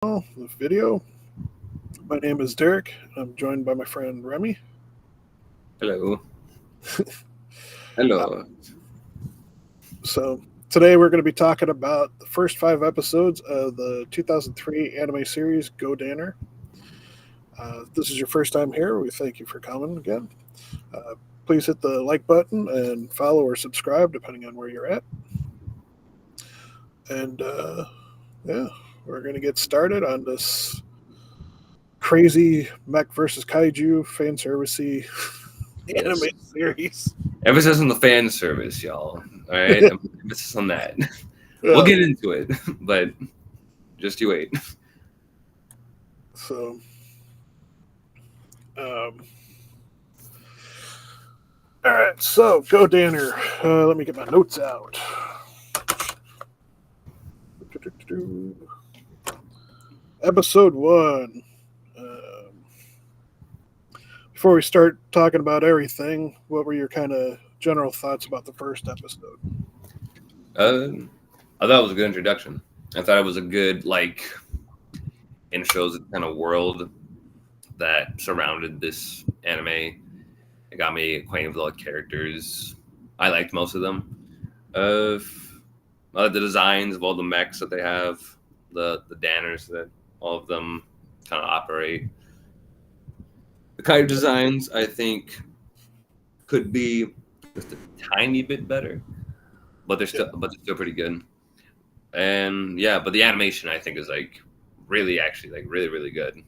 The video. My name is Derek. I'm joined by my friend Remy. Hello. Uh, Hello. so today we're going to be talking about the first 5 episodes of the 2003 anime series Godannar. If this is your first time here, we thank you for coming again. Uh, please hit the like button and follow or subscribe depending on where you're at. And yeah, we're going to get started on this crazy mech versus kaiju fan servicey anime Yes. series. Emphasis on the fan service, y'all. All right. Emphasis on that. We'll Yeah. get into it, but just you wait. So, um, all right. So, go Danner. Let me get my notes out. Episode 1. Um, Before we start talking about everything, what were your kind of general thoughts about the first episode? I thought it was a good introduction. I thought it was a good intro to the kind of world that surrounded this anime. It got me acquainted with all the characters. I liked most of them. Uh, the designs of all the mechs that they have, the Danners that all of them kind of operate. The kaiju designs, I think, could be just a tiny bit better, but Yeah. they're still pretty good. And yeah, but the animation I think is really actually really good.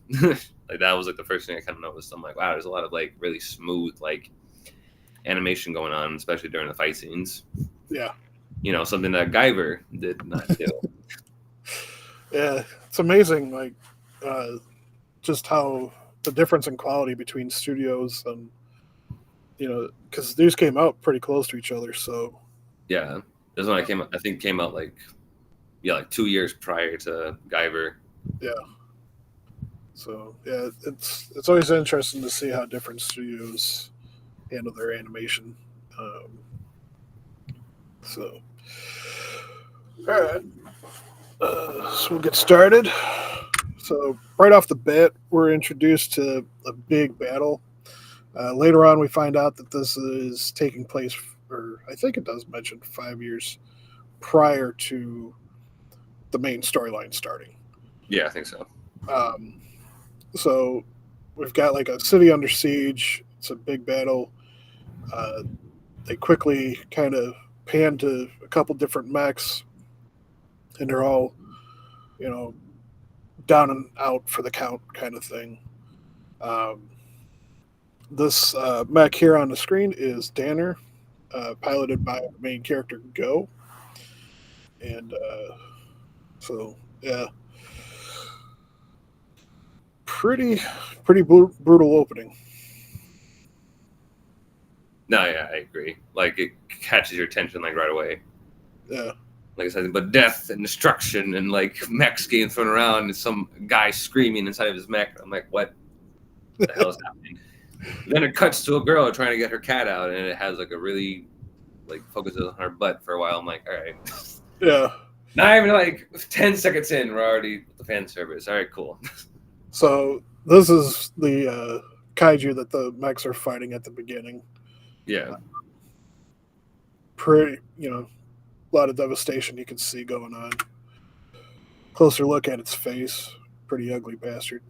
Like that was the first thing I kind of noticed. I'm like, wow, there's a lot of really smooth animation going on, especially during the fight scenes. Yeah. Something that Guyver did not do. Yeah. It's amazing, uh, just how the difference in quality between studios and, because these came out pretty close to each other. So, Yeah, this one I think came out like 2 years prior to Guyver. yeah. So yeah, it's always interesting to see how different studios handle their animation. Um, so all right, so we'll get started. So right off the bat, we're introduced to a big battle. Later on, we find out that this is taking place, or I think it does mention 5 years prior to the main storyline starting. Yeah, I think so. Um, so we've got like a city under siege. It's a big battle. Uh, they quickly kind of pan to a couple different mechs, and they're all, you know, down and out for the count kind of thing. Um, this mech here on the screen is Danner, piloted by the main character Go, and so yeah, pretty brutal opening. No, yeah, I agree. It catches your attention right away. Yeah, Like I said, but death and destruction and mechs getting thrown around and some guy screaming inside of his mech. I'm like, what the hell is happening? Then it cuts to a girl trying to get her cat out, and it has a really focuses on her butt for a while. I'm like, all right. yeah. Not even 10 seconds in, we're already with the fan service. All right, cool. So this is the kaiju that the mechs are fighting at the beginning. Yeah. Pretty, a lot of devastation you can see going on. Closer look at its face. Pretty ugly bastard.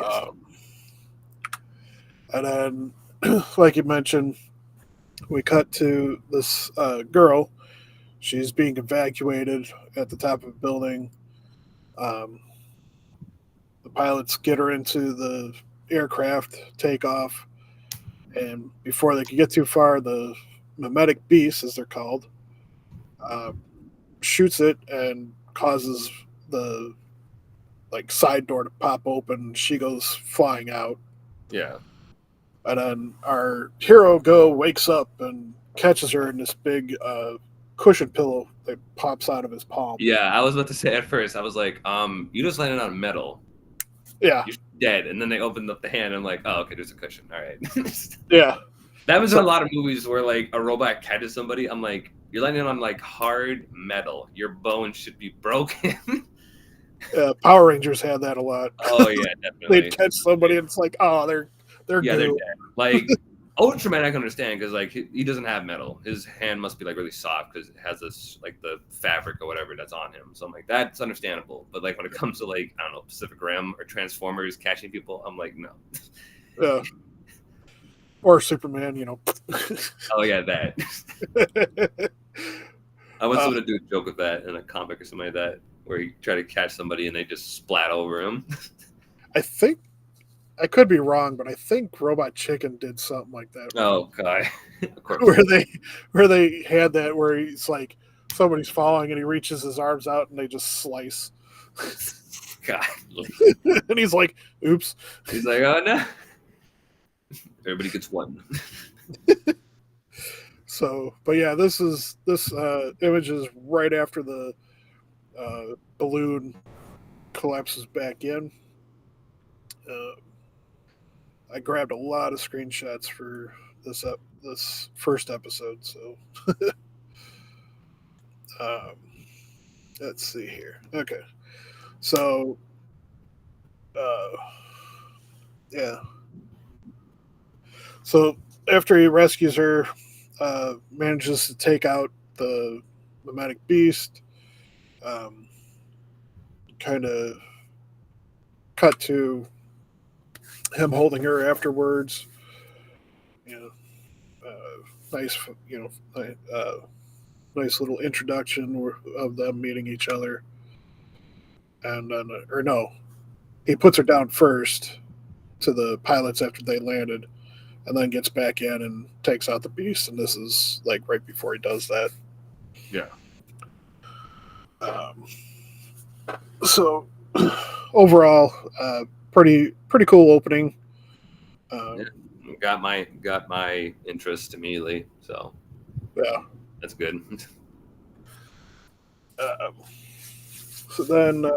Um, and then, like you mentioned, we cut to this girl. She's being evacuated at the top of a building. Um, the pilots get her into the aircraft, take off, and before they can get too far, the mimetic beast, as they're called, uh, shoots it and causes the side door to pop open. She goes flying out, Yeah. and then our hero Go wakes up and catches her in this big cushion pillow that pops out of his palm. Yeah, I was about to say at first, I was like, you just landed on metal. Yeah, You're dead. And then they opened up the hand. And I'm like, oh, okay, there's a cushion. All right. yeah. That was So, a lot of movies where a robot catches somebody. I'm like, You're landing on like hard metal. Your bones should be broken. Power Rangers had that a lot. Oh yeah, They'd definitely. catch somebody and it's like, oh, they're Yeah, they're goo. dead. Like Ultraman, I can understand because like he doesn't have metal. His hand must be like really soft because it has this like the fabric or whatever that's on him. So I'm like, that's understandable. But like when it comes to like I don't know Pacific Rim or Transformers catching people, I'm like, no. Yeah. Or Superman, you know. Oh yeah, that. I want someone to do a joke with that in a comic or something like that, where you try to catch somebody and they just splat over him. I think I could be wrong, but I think Robot Chicken did something like that. Oh god, of course. Where they had that where he's like somebody's falling and he reaches his arms out and they just slice. God. And he's like, oops. He's like, oh no. Everybody gets one. So, but yeah, this image is right after the balloon collapses back in. I grabbed a lot of screenshots for this first episode. So, um, let's see here. Okay, so yeah, so after he rescues her, manages to take out the mimetic beast. Kind of cut to him holding her afterwards. You know, nice, nice little introduction of them meeting each other. And then, or no, he puts her down first to the pilots after they landed, and then gets back in and takes out the beast. And this is like right before he does that. Yeah. So overall, pretty cool opening. Yeah. Got my interest immediately, so Yeah. that's good. So then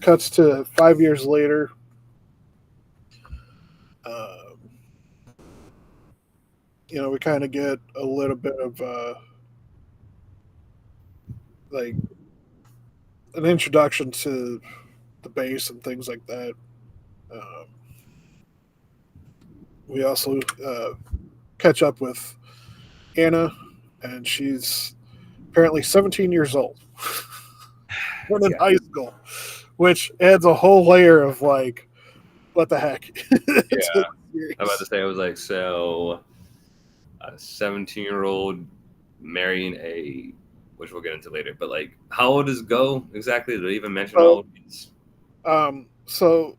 cuts to 5 years later. We kind of get a little bit of like an introduction to the base and things like that. We also catch up with Anna, and she's apparently 17 years old. We're in high school, which adds a whole layer of like, what the heck? Yeah. I'm about to say, I was like, so a 17-year-old marrying which we'll get into later, but like, how old is Go exactly? Did they even mention how old he is? So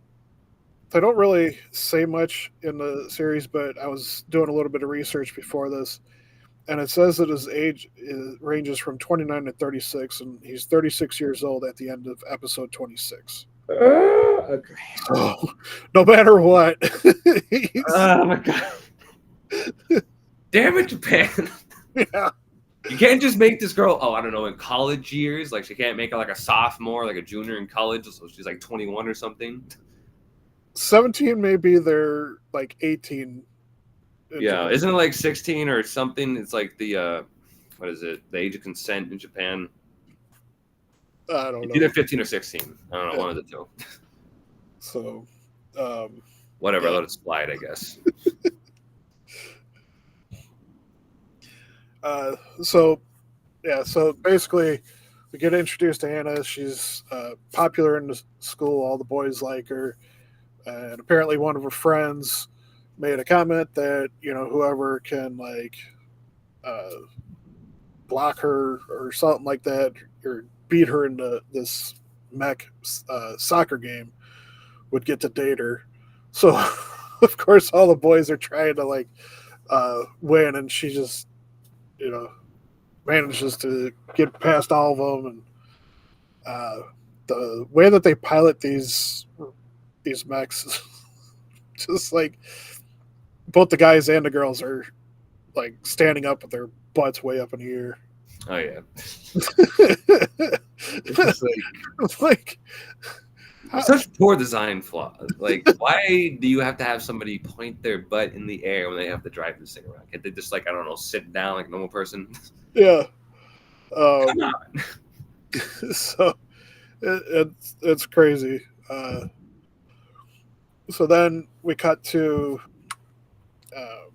they don't really say much in the series, but I was doing a little bit of research before this, and it says that his age ranges from 29 to 36, and he's 36 years old at the end of episode 26. Okay. So, no matter what. Oh my god. Damn it, Japan. Yeah. You can't just make this girl, I don't know, in college years. Like, she can't make her like a sophomore, like a junior in college, so she's like 21 or something. 17 maybe they're like 18. Yeah, isn't it like 16 or something? It's like the what is it? The age of consent in Japan. I don't it's know. Either 15 or 16. I don't know, one of the two. So, whatever. Yeah. Let it slide, I guess. So basically, we get introduced to Anna. She's popular in the school. All the boys like her, and apparently one of her friends made a comment that whoever can like block her or something like that, or beat her into this mech soccer game, would get to date her. So of course all the boys are trying to like win, and she just manages to get past all of them. And the way that they pilot these mechs, just like both the guys and the girls are like standing up with their butts way up in the air. Oh yeah. It's like, Such poor design flaw. Like, why do you have to have somebody point their butt in the air when they have to drive this thing around? Can't they just, like, I don't know, sit down like a normal person? Yeah. Come Um, on. so it's crazy. So then we cut to um,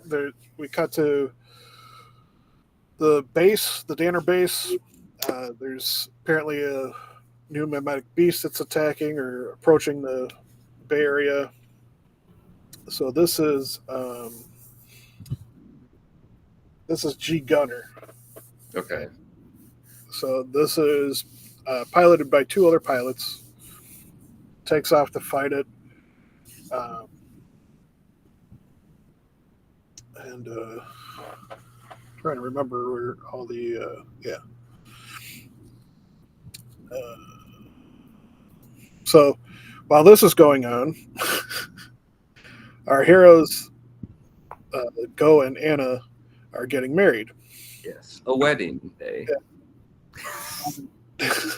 there. We cut to the base, the Danner base. There's apparently a new mimetic beast that's attacking or approaching the Bay Area. So this is G Gunner. Okay. So this is piloted by two other pilots. Takes off to fight it, um, and trying to remember where all the yeah. Uh, so while this is going on, our heroes Go and Anna are getting married. Yes. A wedding day.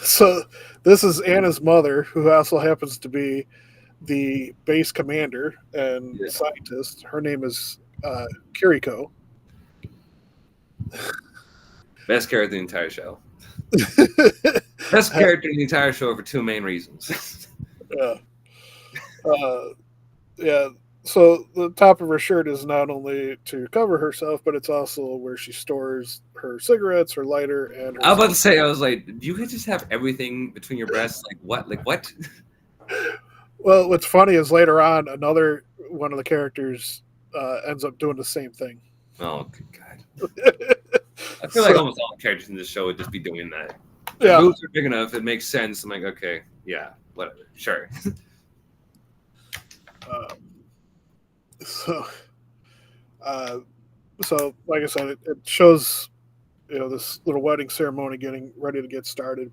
So this is Anna's mother, who also happens to be the base commander and Yeah. scientist. Her name is Kiriko. Best character in the entire show. Best character in the entire show for two main reasons. Yeah. Yeah. So the top of her shirt is not only to cover herself, but it's also where she stores her cigarettes, her lighter, and her. I was about to say, I was like, do you guys just have everything between your breasts? Like what? Like what? Well, what's funny is later on, another one of the characters ends up doing the same thing. Oh, good God. I feel like almost all the characters in this show would just be doing that. Yeah. The boobs are big enough, it makes sense. I'm like, okay, yeah, whatever, sure. So, so like I said, it shows this little wedding ceremony getting ready to get started.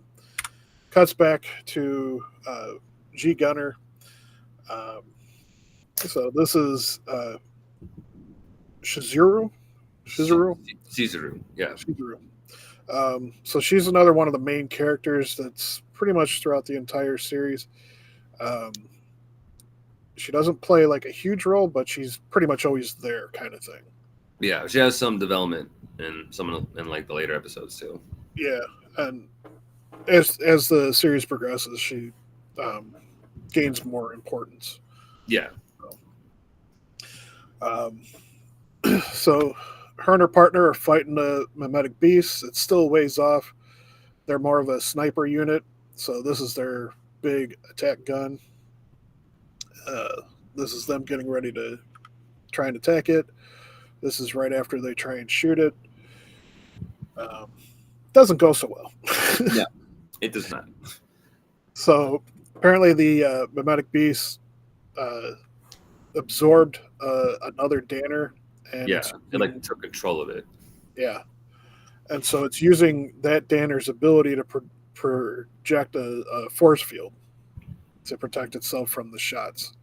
Cuts back to G Gunner. So this is Shizuru. Caesaru, yeah. Shizuru. So she's another one of the main characters that's pretty much throughout the entire series. She doesn't play like a huge role, but she's pretty much always there, kind of thing. Yeah, she has some development in like the later episodes too. Yeah, and as the series progresses, she gains more importance. Yeah. So her and her partner are fighting the mimetic beasts. It's still a ways off. They're more of a sniper unit, so this is their big attack gun. This is them getting ready to try and attack it. This is right after they try and shoot it. Doesn't go so well. Yeah, it does not. So apparently the mimetic beast absorbed another Danner. And yeah, it like took control of it. Yeah. And so it's using that Danner's ability to project a force field to protect itself from the shots.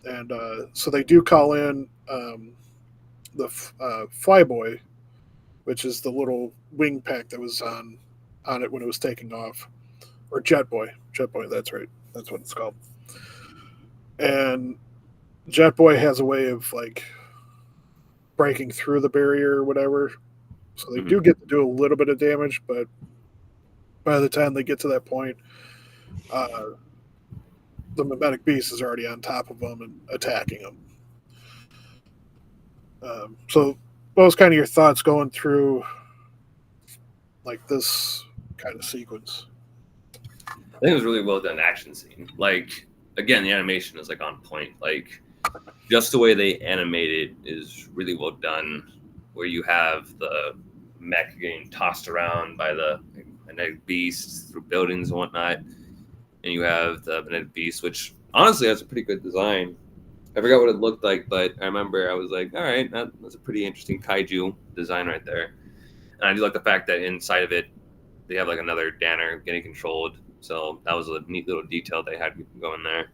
And so they do call in the Flyboy, which is the little wing pack that was on it when it was taking off. Or Jetboy. Jetboy, that's right. That's what it's called. And Jetboy has a way of like breaking through the barrier or whatever. So they do get to do a little bit of damage, but by the time they get to that point, the mimetic beast is already on top of them and attacking them. So what was kind of your thoughts going through like this kind of sequence? I think it was really well done action scene. Like, again, the animation is like on point. Like, just the way they animated is really well done. Where you have the mech getting tossed around by the magnetic beast through buildings and whatnot, and you have the magnetic beast, which honestly has a pretty good design. I forgot what it looked like, but I remember I was like, all right, that's a pretty interesting kaiju design right there. And I do like the fact that inside of it, they have like another Danner getting controlled. So that was a neat little detail they had going there.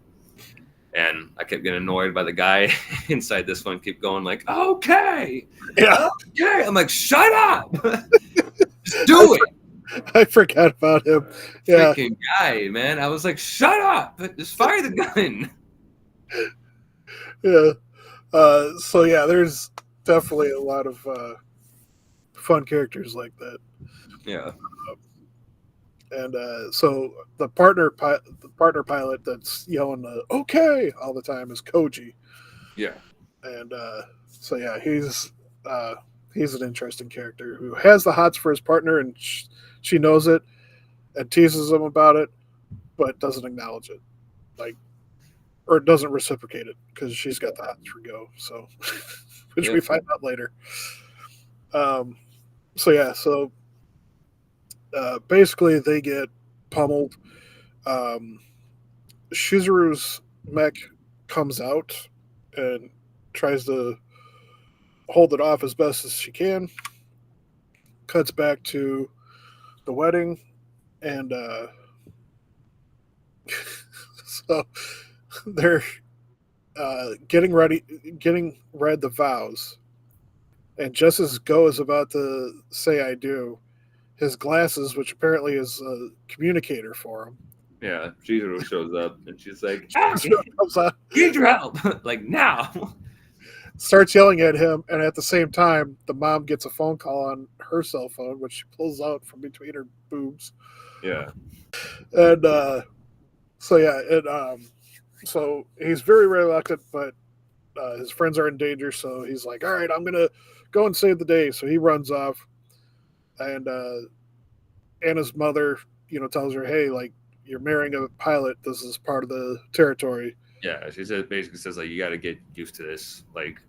And I kept getting annoyed by the guy inside this one, keep going like, okay. I'm like, shut up. Just do it. I forgot about him. Yeah, Freaking guy, man. I was like, shut up! Just fire the gun. yeah. So yeah, there's definitely a lot of fun characters like that. Yeah. And so the partner pilot that's yelling "okay" all the time is Koji, Yeah. and so yeah, uh, he's an interesting character who has the hots for his partner, and she knows it and teases him about it, but doesn't acknowledge it, like, or doesn't reciprocate it because she's got the hots for Go. So, which we Yep. find out later. Um, so yeah, so basically they get pummeled. Um, Shizuru's mech comes out and tries to hold it off as best as she can. Cuts back to the wedding, and so they're getting read the vows. And just as Go is about to say "I do," his glasses, which apparently is a communicator for him, Yeah. Chizuru shows up and she's like, ah, comes out, need your help. Like now. starts yelling at him, and at the same time, the mom gets a phone call on her cell phone, which she pulls out from between her boobs, Yeah. and so yeah, so he's very reluctant, but his friends are in danger, so he's like, "All right, I'm gonna go and save the day." So he runs off, and Anna's mother, tells her, "Hey, like, you're marrying a pilot. This is part of the territory." Yeah. She said basically says like you gotta get used to this. Like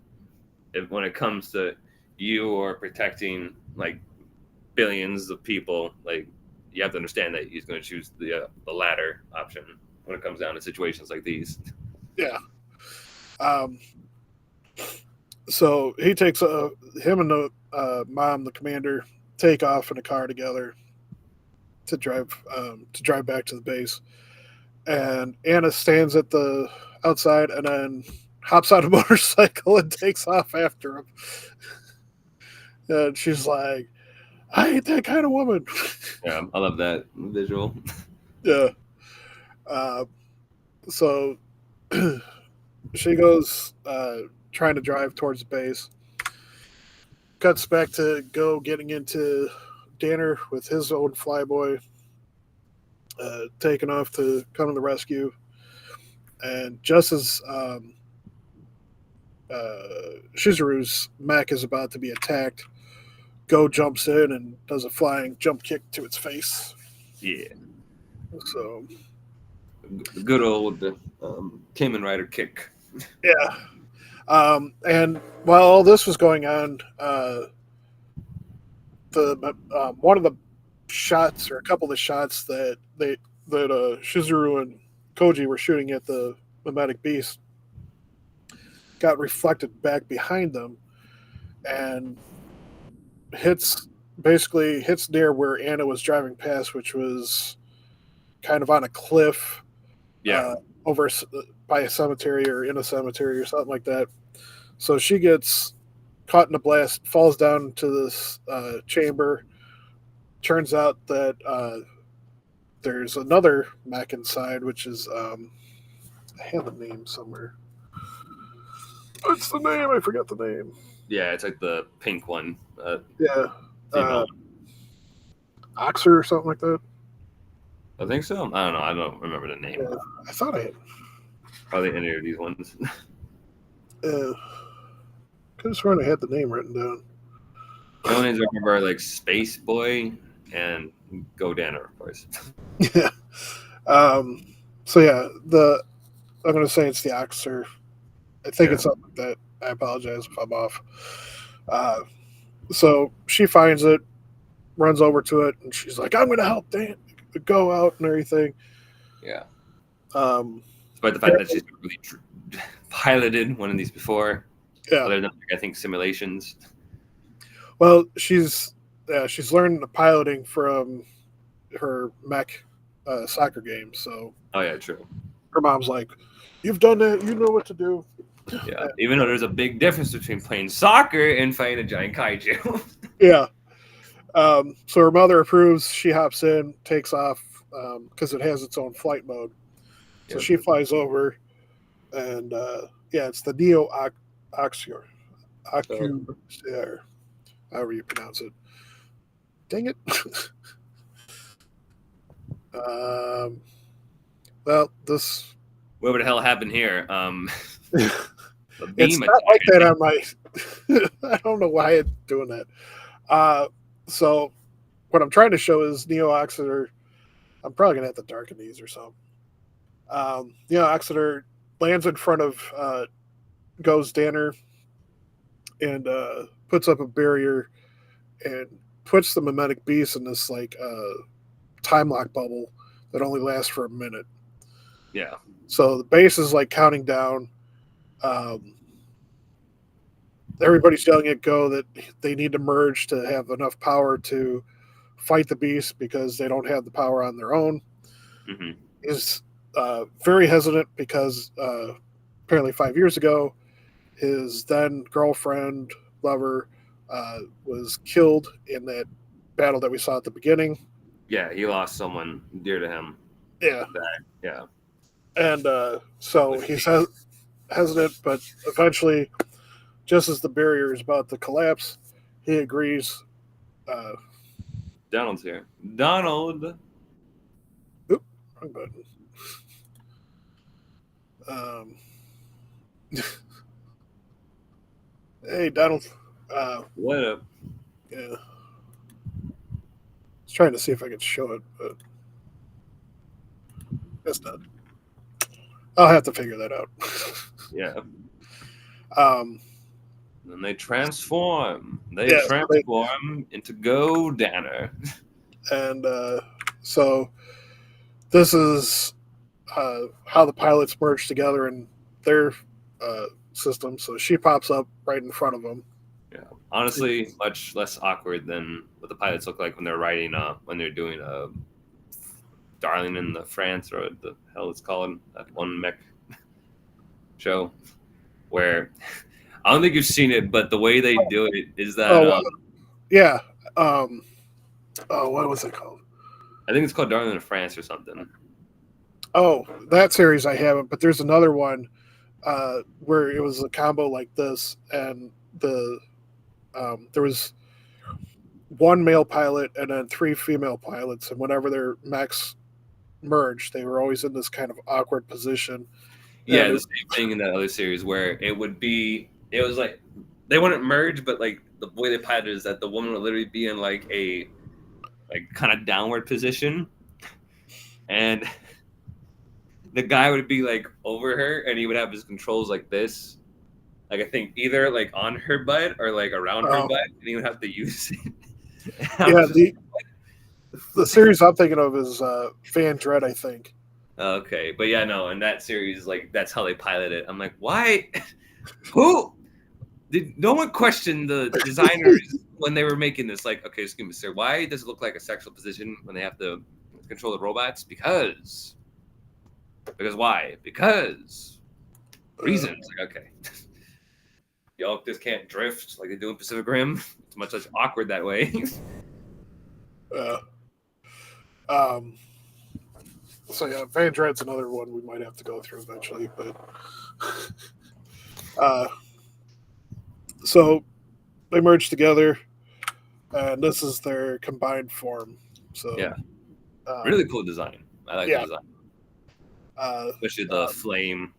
if when it comes to you or protecting like billions of people, like you have to understand that he's going to choose the latter option when it comes down to situations like these. Yeah. Um, so he takes him and the mom, the commander, take off in a car together to drive back to the base. And Anna stands at the outside and then hops on a motorcycle and takes off after him. And she's like, "I ain't that kind of woman." Yeah, I love that visual. Yeah. Uh, so she goes trying to drive towards the base. Cuts back to Go getting into Danner with his own flyboy, taking off to come to the rescue. And just as Shizuru's mech is about to be attacked, Go jumps in and does a flying jump kick to its face. Yeah, So, the good old Kamen Rider kick. yeah. And while all this was going on, the one of the shots, or a couple of the shots that Shizuru and Koji were shooting at the mimetic beast, got reflected back behind them and hits near where Anna was driving past, which was kind of on a cliff, Yeah, over by a cemetery or in a cemetery or something like that. So she gets caught in a blast, falls down to this chamber. Turns out that there's another mech inside, which is I have the name somewhere. What's the name? I forgot the name. yeah, it's like the pink one. Yeah, Female. Oxer or something like that. I think so. I don't know. I don't remember the name. Yeah, I thought I had. Probably any of these ones. Could have sworn I had the name written down. The only ones I remember are like Space Boy and Godannar, of course. Yeah. So yeah, I'm going to say it's the Oxer. I think Yeah. it's something like that. I apologize if I'm off. So she finds it, runs over to it, and she's like, "I'm going to help Dan go out and everything." Yeah. Um, Despite the fact that she's really piloted one of these before, yeah. other than I think simulations. Well, she's learned the piloting from her mech soccer game. So Oh yeah, true. her mom's like, "You've done that. You know what to do." Yeah, even though there's a big difference between playing soccer and fighting a giant kaiju. Yeah. So her mother approves. She hops in, takes off because it has its own flight mode. So Yep. she flies over, and yeah, it's the Neo Oxior. So Ocusier, however you pronounce it. Dang it. um, well, this. whatever the hell happened here? A It's beam not like attack. that on my. I don't know why it's doing that. So what I'm trying to show is Neo Oxider. I'm probably gonna have to darken these or something. Neo Oxider lands in front of Godannar and puts up a barrier and puts the mimetic beast in this like time lock bubble that only lasts for a minute. Yeah. So the base is like counting down. Um, everybody's yelling at Go that they need to merge to have enough power to fight the beast because they don't have the power on their own. Hmm. Is very hesitant because apparently 5 years ago, his then girlfriend, lover, was killed in that battle that we saw at the beginning. Yeah, he lost someone dear to him. Yeah, Yeah. and so Which he's hesitant, but eventually, just as the barrier is about to collapse, he agrees. Uh, Donald's here. Donald. oop, wrong button. Um, hey, Donald. What up? Yeah, I was trying to see if I could show it, but it's not. I'll have to figure that out. Yeah. um, And they transform. They yeah, transform into Godannar. and so this is how the pilots merge together in their system. So she pops up right in front of them. Yeah. Honestly, much less awkward than what the pilots look like when they're riding when they're doing Darling in the France, or what the hell it's called, that one mech show where I don't think you've seen it, but the way they do it is that Oh, yeah. Um, oh, what was it called? I think it's called Darling in France or something. Oh, that series I haven't, but there's another one where it was a combo like this, and there was one male pilot and then three female pilots, and whenever their mechs merged, they were always in this kind of awkward position. Yeah, And the same thing in that other series where it was like they wouldn't merge, but like the way they piloted is that the woman would literally be in like a kind of downward position, and the guy would be like over her, and he would have his controls like this, like I think either like on her butt or like around her butt, and he would have to use it. yeah, the series I'm thinking of is Van Dread, I think. Okay, but yeah, no, in that series, like that's how they pilot it. I'm like, why? Who did? No one questioned the designers when they were making this. Like, okay, excuse me, sir, why does it look like a sexual position when they have to control the robots? Because why? Because reasons. Like, okay, y'all just can't drift like they do in Pacific Rim. It's much less awkward that way. Um, so yeah, Van Dread's another one we might have to go through eventually, but so they merge together, and this is their combined form. So Yeah, really cool design. I like the design, especially the flame.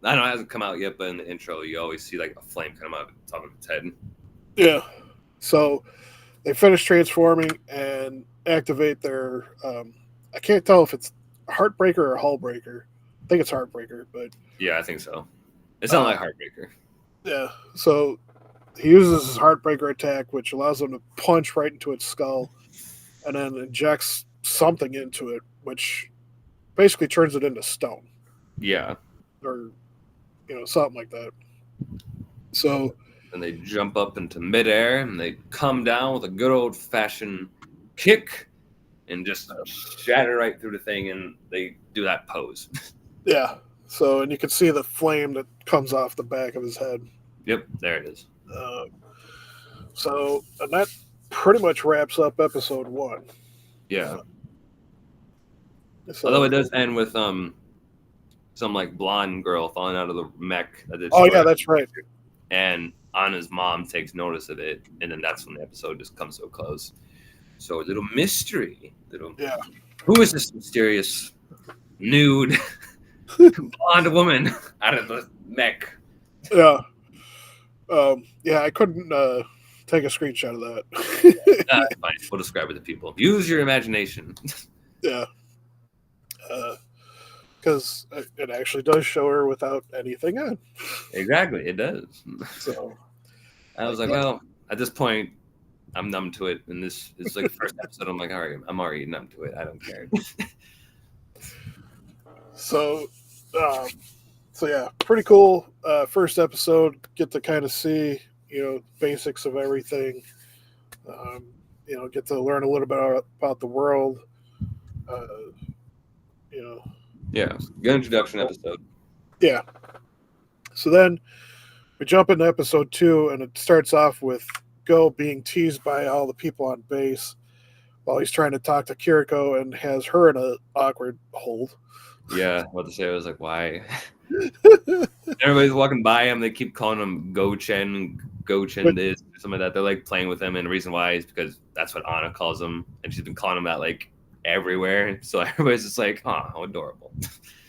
I know it hasn't come out yet, but in the intro, you always see like a flame come out of the top of its head. Yeah. So they finish transforming and activate their. I can't tell if it's Heartbreaker or Hullbreaker. I think it's Heartbreaker, but Yeah, I think so. It's not like Heartbreaker. yeah. So he uses his Heartbreaker attack, which allows him to punch right into its skull, and then injects something into it, which basically turns it into stone. Yeah. Or something like that. So and they jump up into midair and they come down with a good old fashioned kick and just shatter right through the thing, and they do that pose. Yeah. So, and you can see the flame that comes off the back of his head. Yep, there it is. So, and that pretty much wraps up episode 1. Yeah. Although So, it does end with some like blonde girl falling out of the mech that oh destroyed yeah, her, that's right. and Anna's mom takes notice of it, and then that's when the episode just comes to a close. So a little mystery, little Yeah, who is this mysterious nude blonde woman out of the mech? yeah, yeah. I couldn't take a screenshot of that. That's fine. We'll describe it to people. Use your imagination. Yeah, because it actually does show her without anything on. Exactly, it does. So, I was like, well, at this point, I'm numb to it, and this is like the first episode. I'm like, all right, I'm already numb to it. I don't care. so, um, so yeah, pretty cool. First episode, get to kind of see basics of everything. Um, get to learn a little bit about the world. Uh, you know, Yeah, good introduction episode. yeah. So then we jump into episode 2, and it starts off with Go being teased by all the people on base while he's trying to talk to Kiriko and has her in an awkward hold. Yeah, what to say? I was like, why? Everybody's walking by him. They keep calling him Go Chen this, something like that. They're like playing with him, and the reason why is because that's what Anna calls him, and she's been calling him that like everywhere. So everybody's just like, oh, how adorable.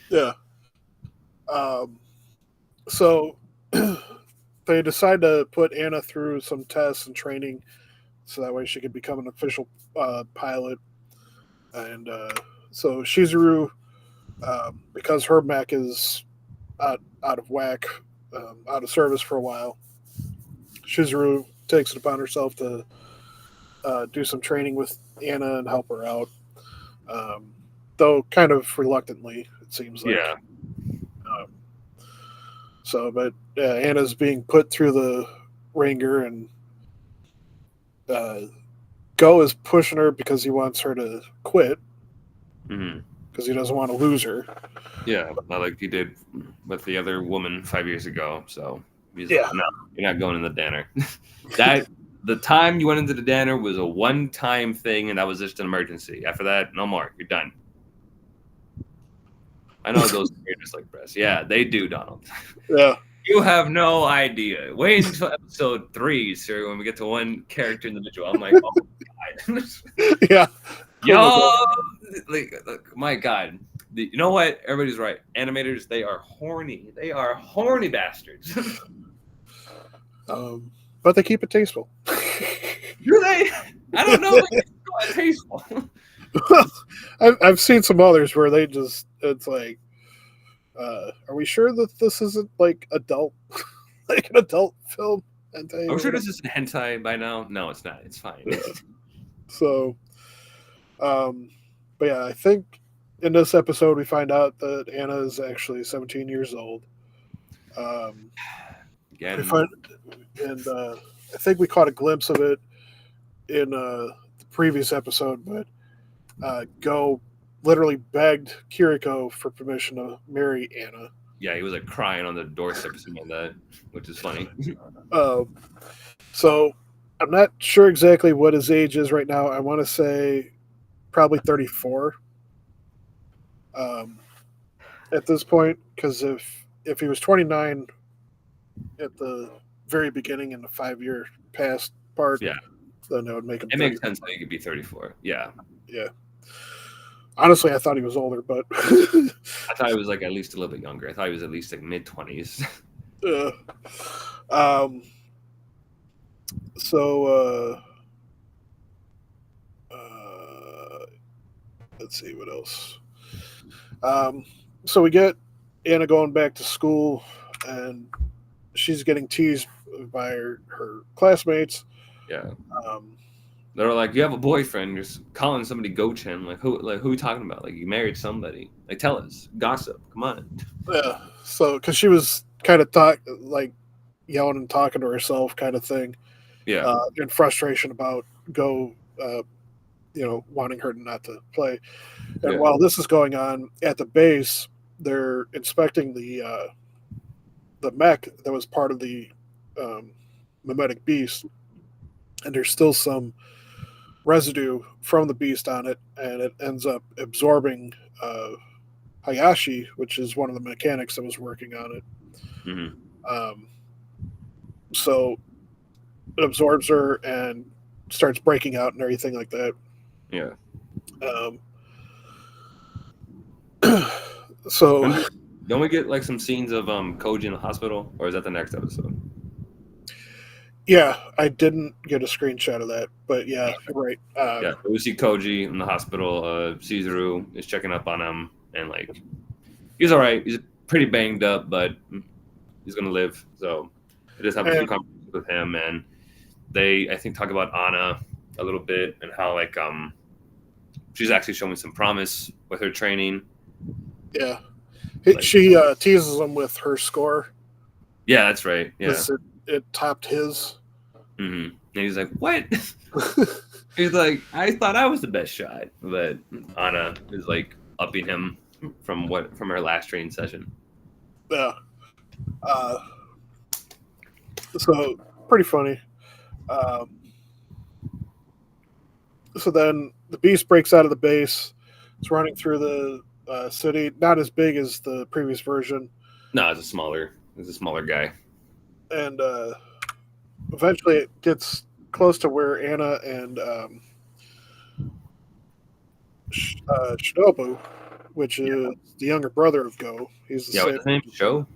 Yeah. So they decide to put Anna through some tests and training so that way she could become an official pilot. And so Shizuru, because her mech is out of whack, out of service for a while, Shizuru takes it upon herself to do some training with Anna and help her out. Though kind of reluctantly, it seems like. Yeah. But Anna's being put through the ringer, and Go is pushing her because he wants her to quit because he doesn't want to lose her. Yeah, not like he did with the other woman 5 years ago. So he's Yeah. like, no, you're not going in the Danner. That the time you went into the Danner was a one-time thing, and that was just an emergency. After that, no more. You're done. I know those are just like breasts. Yeah, they do, Donald. Yeah. You have no idea. Wait until episode 3, sir, when we get to one character individual. I'm like, oh my god. Yeah. Yo, like, my god. You know what? Everybody's right. Animators, they are horny. They are horny bastards. But they keep it tasteful. Do they? I don't know. It's tasteful. I've seen some others where they just, it's like, are we sure that this isn't like adult, like an adult film? I'm sure this is hentai by now. No, it's not. It's fine. Yeah. So, but yeah, I think in this episode we find out that Anna is actually 17 years old. Again, we find, and I think we caught a glimpse of it in the previous episode, but Go literally begged Kiriko for permission to marry Anna. yeah, he was like crying on the doorstep or something like that, which is funny. So I'm not sure exactly what his age is right now. I want to say probably 34 at this point, because if he was 29 at the very beginning in the 5-year past part, Yeah, then that would make him. it makes sense that he could be 34. Yeah. Honestly, I thought he was older, but I thought he was like at least a little bit younger. I thought he was at least like mid-20s. So let's see what else. So we get Anna going back to school, and she's getting teased by her classmates. Yeah. They're like, you have a boyfriend. You're calling somebody Go-Chen. Like who are you talking about? Like you married somebody. Like tell us. Gossip. Come on. Yeah. So because she was kind of like yelling and talking to herself, kind of thing. Yeah. In frustration about Go, wanting her not to play. And while this is going on at the base, they're inspecting the mech that was part of the mimetic beast. and there's still some residue from the beast on it, and it ends up absorbing Hayashi, which is one of the mechanics that was working on it. Hmm. Um, so it absorbs her and starts breaking out and everything like that. Yeah. Um, so And don't we get like some scenes of Koji in the hospital, or is that the next episode? yeah, I didn't get a screenshot of that, but yeah, you're right. Yeah, we see Koji in the hospital. Caesar is checking up on him, and like he's all right. He's pretty banged up, but he's gonna live. So I just have a few And conversations with him, and they I think talk about Anna a little bit and how like she's actually showing some promise with her training. yeah, Like, she teases him with her score yeah, that's right. Yeah. because it topped his. And he's like, "What?" He's like, "I thought I was the best shot," but Anna is like upping him from her last training session. Yeah. Uh, so pretty funny. Um, so then the beast breaks out of the base. It's running through the city, not as big as the previous version, No, it's a smaller guy. and eventually it gets close to where Anna and Shinobu, which is the younger brother of Go. He's the Yeah, what's same his name? Show?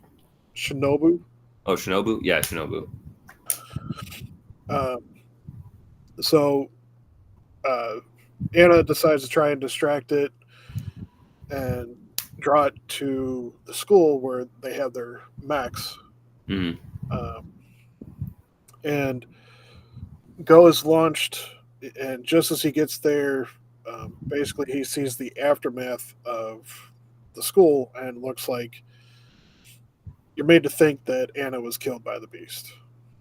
Shinobu. Oh, Shinobu. Yeah, Shinobu. Um, so uh, Anna decides to try and distract it and draw it to the school where they have their mechs. Hmm. Um, and Go is launched, and just as he gets there, basically he sees the aftermath of the school, and looks like you're made to think that Anna was killed by the beast.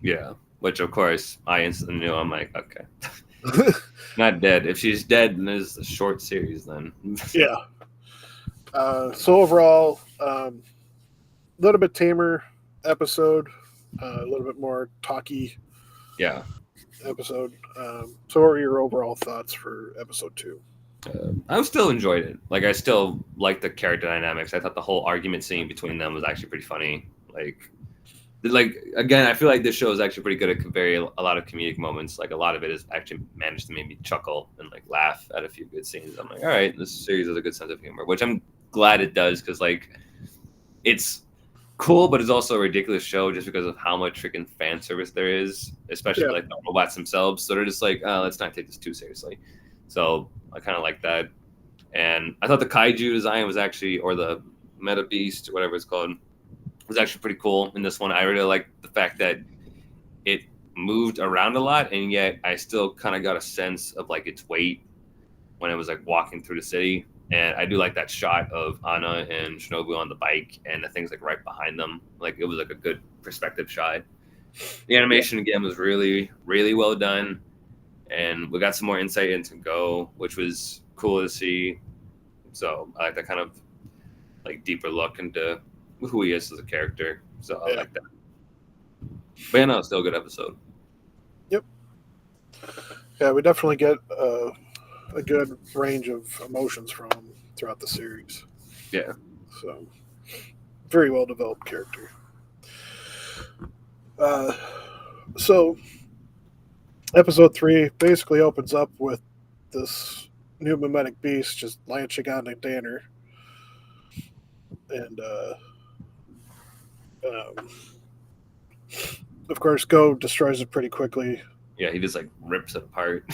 Yeah, which of course I instantly knew. I'm like, okay, not dead. If she's dead, then it's a short series. Then Yeah. So overall, a little bit tamer episode, a little bit more talky yeah. episode. So, what were your overall thoughts for episode 2? I still enjoyed it. Like I still like the character dynamics. I thought the whole argument scene between them was actually pretty funny. Like again, I feel like this show is actually pretty good at convey a lot of comedic moments. Like a lot of it is actually managed to make me chuckle and like laugh at a few good scenes. I'm like, all right, this series has a good sense of humor, which I'm glad it does because like it's cool, but it's also a ridiculous show just because of how much freaking fan service there is, especially Yeah. like the robots themselves. So they're just like, oh, let's not take this too seriously. So I kind of like that. And I thought the kaiju design was actually, or the meta beast, or whatever it's called, was actually pretty cool in this one. I really like the fact that it moved around a lot, and yet I still kind of got a sense of like its weight when it was like walking through the city. And I do like that shot of Anna and Shinobu on the bike and the things like right behind them. Like it was like a good perspective shot. The animation again was really, really well done. And we got some more insight into Go, which was cool to see. So I like that kind of like deeper look into who he is as a character. So I Yeah. like that. But yeah, no, it's still a good episode. Yep. Yeah, we definitely get a good range of emotions from him throughout the series. Yeah. So, very well developed character. Uh, so, episode 3 basically opens up with this new mimetic beast just launching onto Danner. And, um, of course, Go destroys it pretty quickly. Yeah, he just like rips it apart.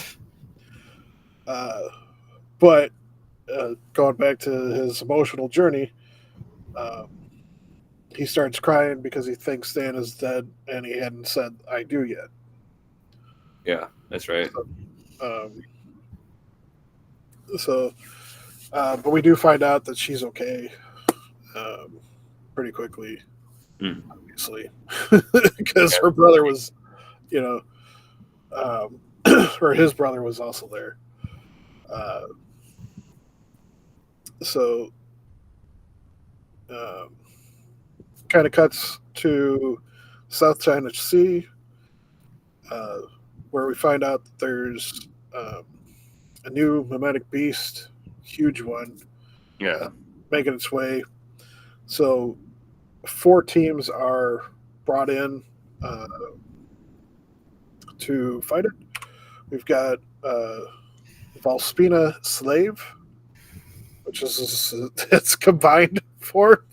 But going back to his emotional journey, um, he starts crying because he thinks Stan is dead and he hadn't said "I do" yet. Yeah, that's right. Um, so, but we do find out that she's okay pretty quickly, Mm. obviously, because her brother was, you know, or his brother was also there. Uh, so, um, kind of cuts to South China Sea. where we find out that there's a new mimetic beast, huge one, uh, Yeah. making its way. So 4 teams are brought in uh, to fight it. We've got Valspina Slave, which is its combined form.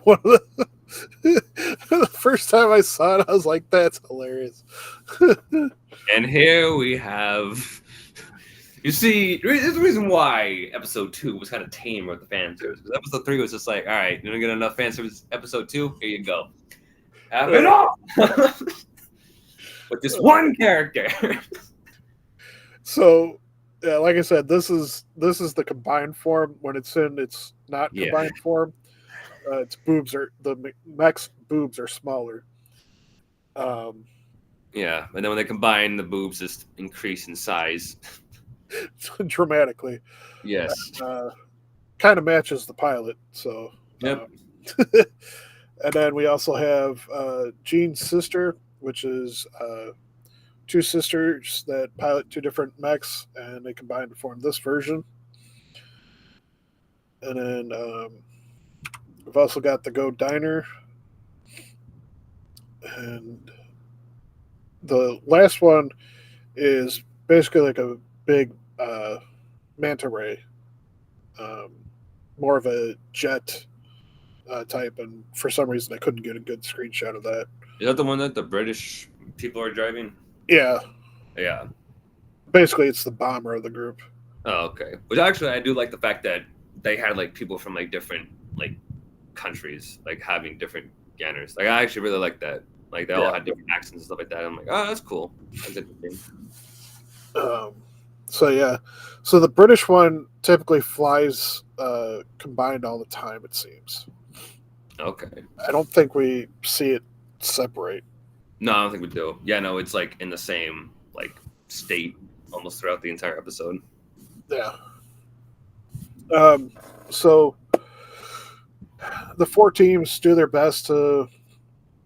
One of the first time I saw it, I was like, "That's hilarious." And here we have. You see, there's the reason why episode 2 was kind of tame with the fan service. Because episode 3 was just like, all right, you don't get enough fan service. Episode 2, here you go. Have it all! With this one character. So, yeah, like I said, this is the combined form. When it's in its not Yeah. combined form, its boobs are the mech's boobs are smaller. Yeah, and then when they combine, the boobs just increase in size. Dramatically. Yes. Kind of matches the pilot. So, Yep. And then we also have Jean's sister, which is 2 sisters that pilot 2 different mechs, and they combine to form this version. And then we've also got the Godannar, and the last one is basically like a big manta ray, more of a jet type, and for some reason I couldn't get a good screenshot of that. Is that the one that the British people are driving? Yeah, Yeah. basically it's the bomber of the group. Oh, okay. Which actually, I do like the fact that they had like people from like different like countries like having different Ganners. Like I actually really like that. Like they all had different accents and stuff like that. I'm like, oh, that's cool. That's interesting. So yeah, so the British one typically flies combined all the time. It seems. Okay. I don't think we see it separate. No, I don't think we do. Yeah, no, it's like in the same like state almost throughout the entire episode. Yeah. So the 4 teams do their best to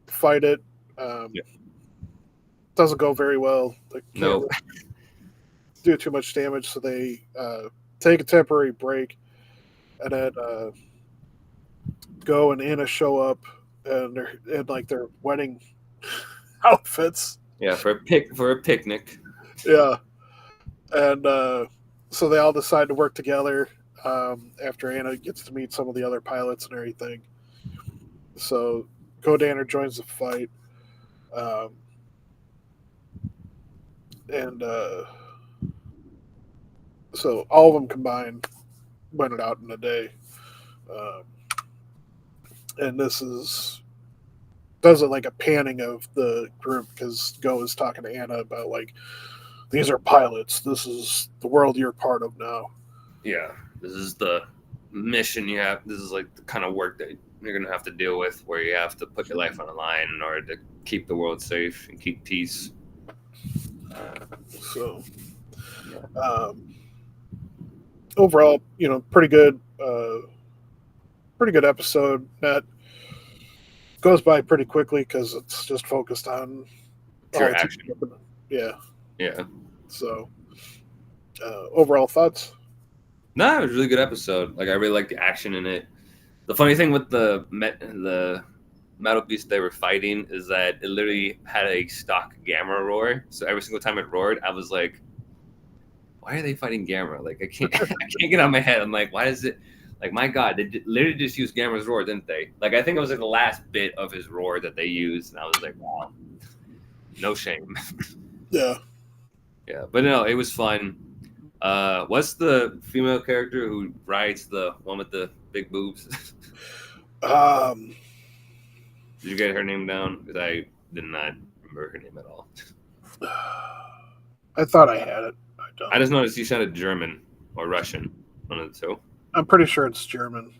fight it. Yeah. Doesn't go very well. They can't No. really do too much damage, so they take a temporary break, and then Go and Anna show up, and they're in like their wedding outfits. Yeah, for a picnic. Yeah, and so they all decide to work together after Anna gets to meet some of the other pilots and everything. So Godannar joins the fight, and so all of them combined went it out in a day. And this does it like a panning of the group, because Go is talking to Anna about like, these are pilots. This is the world you're part of now. Yeah, this is the mission you have. This is like the kind of work that you're gonna have to deal with, where you have to put your life on the line in order to keep the world safe and keep peace. So, overall, pretty good episode. That goes by pretty quickly because it's just focused on Pure action. Yeah. Yeah. So, overall thoughts? No, it was a really good episode. Like I really liked the action in it. The funny thing with the metal beast they were fighting is that it literally had a stock gamma roar. So every single time it roared, I was like, "Why are they fighting gamma?" Like I can't get out of my head. I'm like, "Why is it?" Like my God, they literally just used Gamma's roar, didn't they? Like I think it was like the last bit of his roar that they used, and I was like, "Wow, no shame." Yeah. Yeah, but no, it was fun. What's the female character who rides the one with the big boobs? Um, Did you get her name down? Because I did not remember her name at all. I thought I had it. I don't. I just noticed she sounded German or Russian, one of the two. I'm pretty sure it's German.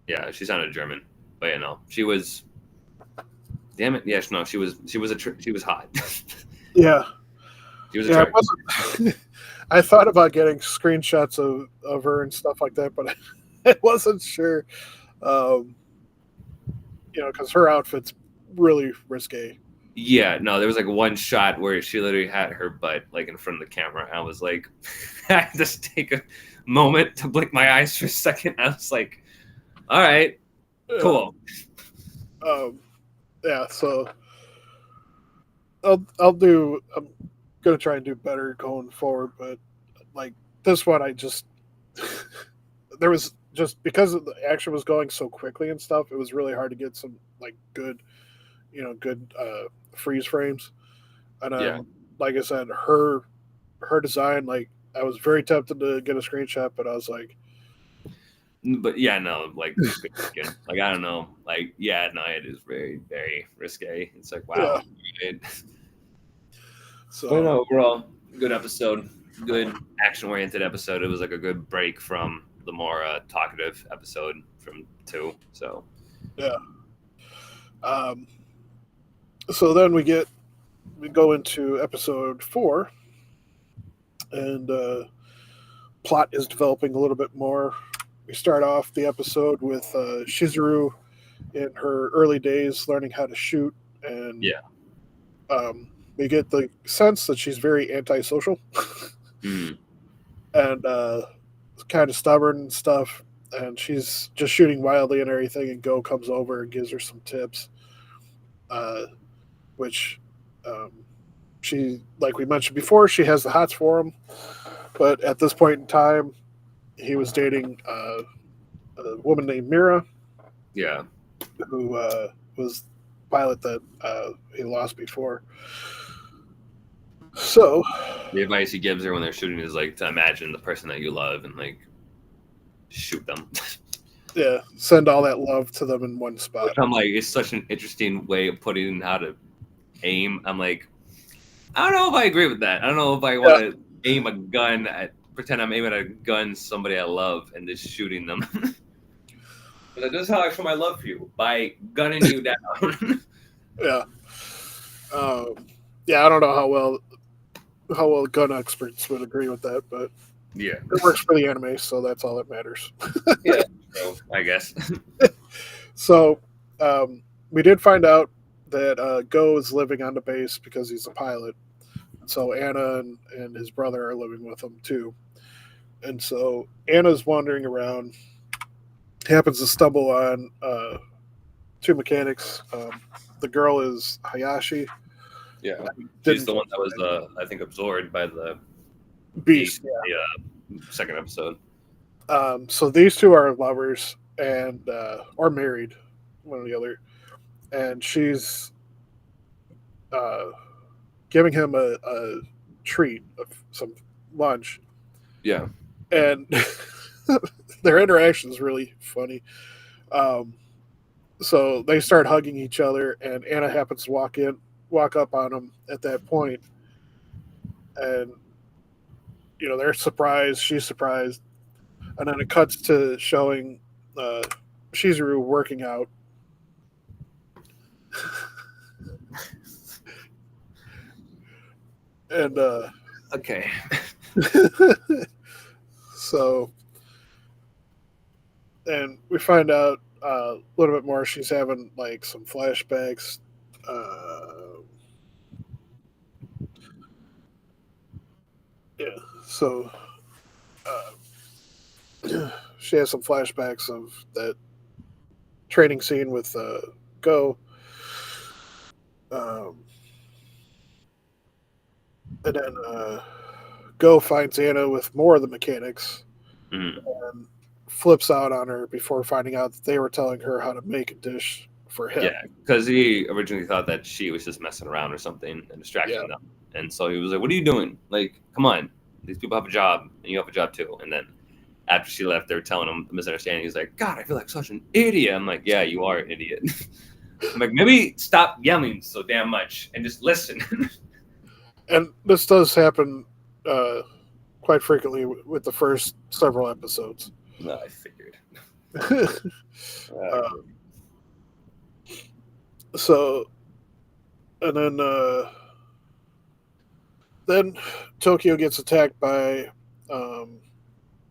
Yeah, she sounded German, but you know, she was. Damn it! Yes, no, she was hot. Yeah. She was Yeah, attractive. I thought about getting screenshots of her and stuff like that, but I wasn't sure. Because her outfit's really risque. Yeah, no, there was like one shot where she literally had her butt like in front of the camera. I was like, I had to just take a moment to blink my eyes for a second. I was like, all right, Yeah. cool. Yeah. So I'll do. I'm gonna try and do better going forward, but like this one, I just there was just because the action was going so quickly and stuff. It was really hard to get some like good, good freeze frames. And Yeah, then, like I said, her design, like I was very tempted to get a screenshot, but I was like, but yeah, no, like it's good thinking. Like I don't know, like yeah, no, it is very, very risque. It's like yeah. wow. Right? But So no, overall, good episode, good action-oriented episode. It was like a good break from the more talkative episode from 2. So yeah. Um, so then we go into episode 4, and plot is developing a little bit more. We start off the episode with Shizuru in her early days learning how to shoot, and yeah, we get the sense that she's very antisocial mm, and kind of stubborn and stuff. And she's just shooting wildly and everything. And Go comes over and gives her some tips, uh, which um, she, like we mentioned before, she has the hots for him. But at this point in time, he was dating a woman named Mira, yeah. who was pilot that he lost before. So, The advice he gives her when they're shooting is like to imagine the person that you love and like shoot them. yeah, send all that love to them in one spot. Which I'm like, it's such an interesting way of putting how to aim. I'm like, I don't know if I agree with that. I don't know if I want Yeah, to aim a gun at pretend I'm aiming at a gun somebody I love and just shooting them. But this is how I show my love for you by gunning you down. yeah, yeah. I don't know how well gun experts would agree with that, but Yeah, it works for the anime, so that's all that matters. yeah. So I guess. So we did find out that Go is living on the base because he's a pilot. So Anna and his brother are living with him too. And so Anna's wandering around, happens to stumble on two mechanics. The girl is Hayashi. Yeah, she's Didn't the one that was, I think, absorbed by the Beast. second episode. So these two are lovers and or married, one or the other. And she's uh, giving him a treat of some lunch, Yeah, and their interaction is really funny. Um, so they start hugging each other, and Anna happens to walk up on him at that point, and they're surprised, she's surprised, and then it cuts to showing uh, Shizuru working out. And okay. so, and we find out a little bit more. She's having like some flashbacks. Yeah, so she has some flashbacks of that training scene with Go. Um, and then Go finds Anna with more of the mechanics Mhm. and flips out on her before finding out that they were telling her how to make a dish for him. Yeah, because he originally thought that she was just messing around or something and distracting Yeah. them, and so he was like, "What are you doing? Like, come on, these people have a job, and you have a job too." And then after she left, they were telling him the misunderstanding. He's like, "God, I feel like such an idiot." I'm like, "Yeah, you are an idiot." I'm like, maybe stop yelling so damn much and just listen. And this does happen quite frequently with the first several episodes. No, I figured. So, and then Tokyo gets attacked by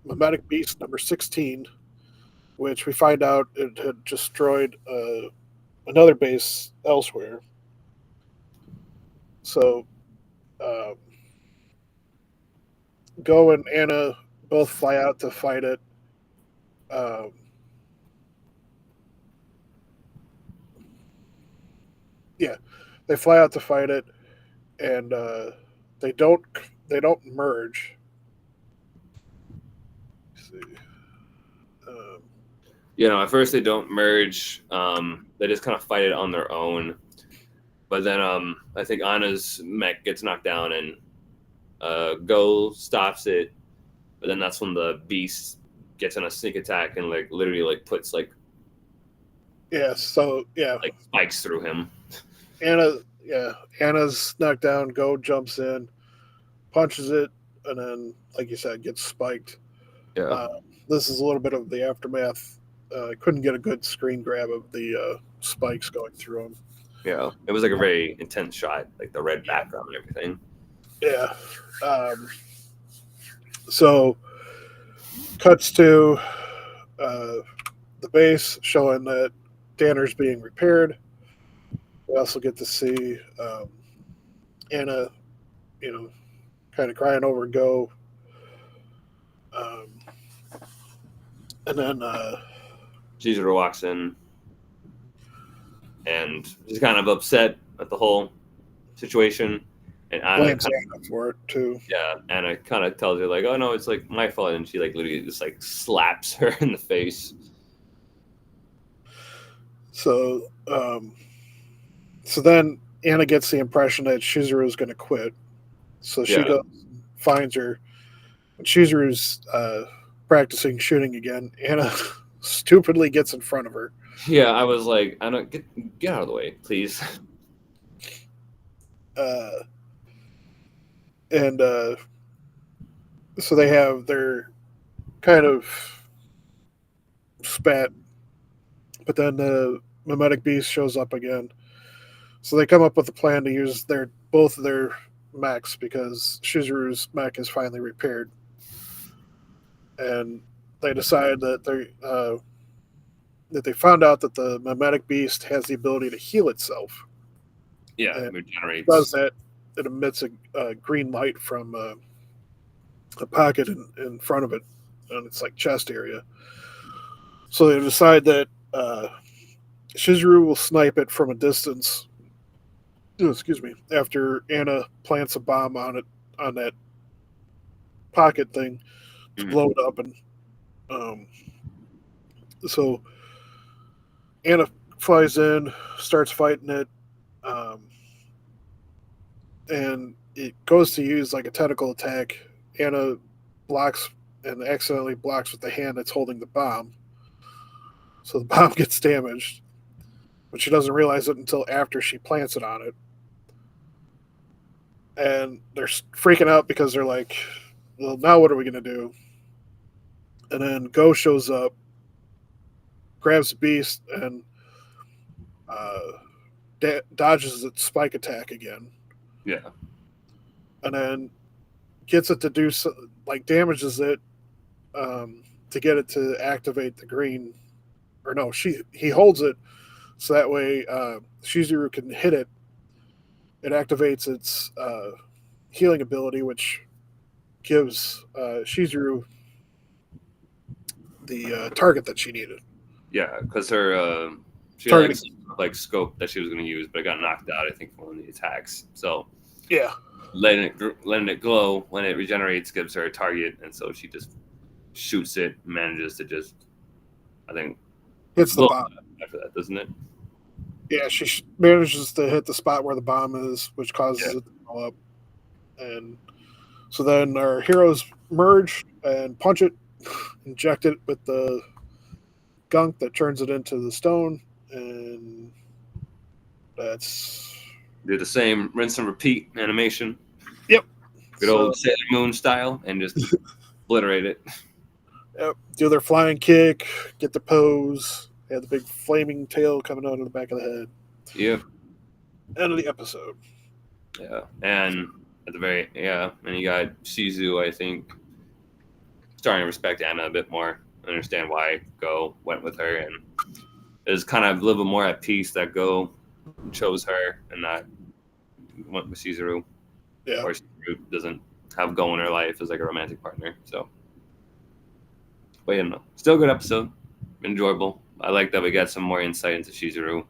Mimetic Beast number 16, which we find out it had destroyed another base elsewhere. So um, Go and Anna both fly out to fight it. Um, yeah, they fly out to fight it, and they don't they don't merge. Let's see. Um, At first they don't merge. They just kind of fight it on their own. But then I think Anna's mech gets knocked down and Go stops it. But then that's when the beast gets on a sneak attack and like literally like puts yeah, so yeah, like spikes through him. Anna's knocked down. Go jumps in, punches it, and then, like you said, gets spiked. Yeah. Uh, this is a little bit of the aftermath. I couldn't get a good screen grab of the spikes going through him. Yeah. It was like a very intense shot, like the red background and everything. Yeah. So cuts to uh, the base showing that Danner's being repaired. We also get to see Anna, kind of crying over Go. Um, and then Chizuru walks in and she's kind of upset at the whole situation. And blames Anna for it too. Anna kind of tells her like, "Oh no, it's like my fault," and she like literally just like slaps her in the face. So, so then Anna gets the impression that Shizuru is going to quit. So she goes, finds her. When Shizuru's practicing shooting again, Anna stupidly gets in front of her. Yeah, I was like, I don't get out of the way, please. And so they have their kind of spat, but then the mimetic beast shows up again. So they come up with a plan to use both of their mechs because Shizuru's mech is finally repaired, and they decide that they found out that the mimetic beast has the ability to heal itself. Yeah, and regenerates. It does that. It emits a green light from a pocket in front of it on its like chest area. So they decide that Shizuru will snipe it from a distance. Oh, excuse me. After Anna plants a bomb on that pocket thing to blow it up, and so Anna flies in, starts fighting it, and it goes to use like a tentacle attack. Anna blocks and accidentally blocks with the hand that's holding the bomb. So the bomb gets damaged, but she doesn't realize it until after she plants it on it. And they're freaking out because they're like, well, now what are we going to do? And then Go shows up, grabs the beast, and dodges its spike attack again. Yeah. And then gets it to do damages it to get it to activate the green. Or no, he holds it so that way Shizuru can hit it. It activates its healing ability, which gives Shizuru the target that she needed. Yeah, because her she had like scope that she was going to use, but it got knocked out. I think from one of the attacks. So yeah, letting it glow when it regenerates gives her a target, and so she just shoots it, manages to just, I think, hits the bomb after that, doesn't it? Yeah, she manages to hit the spot where the bomb is, which causes it to blow up. And so then our heroes merge and punch it, inject it with the gunk that turns it into the stone, and that's do the same rinse and repeat animation. Yep. Good old Sailor Moon style, and just obliterate it. Yep. Do their flying kick, get the pose. They had the big flaming tail coming out of the back of the head. Yep. End of the episode. Yeah, and at the very and you got Shizu, I think, starting to respect Anna a bit more, understand why Go went with her, and is kind of a little bit more at peace that Go chose her and not went with Chizuru, Yeah, or Chizuru doesn't have Go in her life as like a romantic partner. So, but you know, still a good episode, enjoyable. I like that we got some more insight into Chizuru.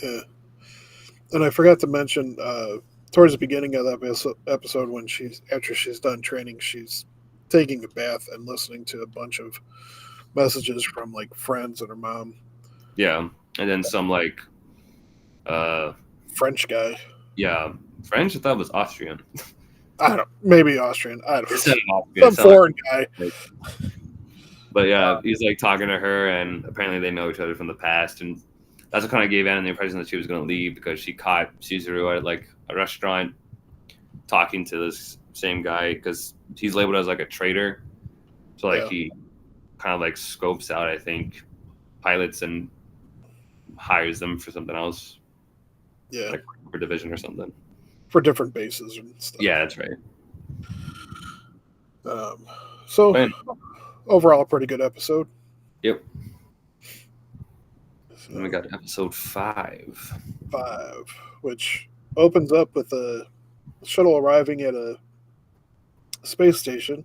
yeah. And I forgot to mention towards the beginning of that episode when after she's done training, she's taking a bath and listening to a bunch of messages from like friends and her mom. Yeah, and then some like, uh, French guy. yeah, French. I thought it was Austrian. I don't. Maybe Austrian. I don't It know. said Austrian. It Some sounded foreign guy. like, but yeah, he's like talking to her, and apparently they know each other from the past, and that's what kind of gave Anna the impression that she was going to leave because she caught Chizuru at like a restaurant talking to this same guy because he's labeled as like a traitor. So like Yeah. he kind of like scopes out, I think, pilots and hires them for something else, Yeah. like for division or something. For different bases and stuff. Yeah, that's right. So Man. overall, a pretty good episode. Yep. So, And we got episode 5. 5, which opens up with a shuttle arriving at a space station,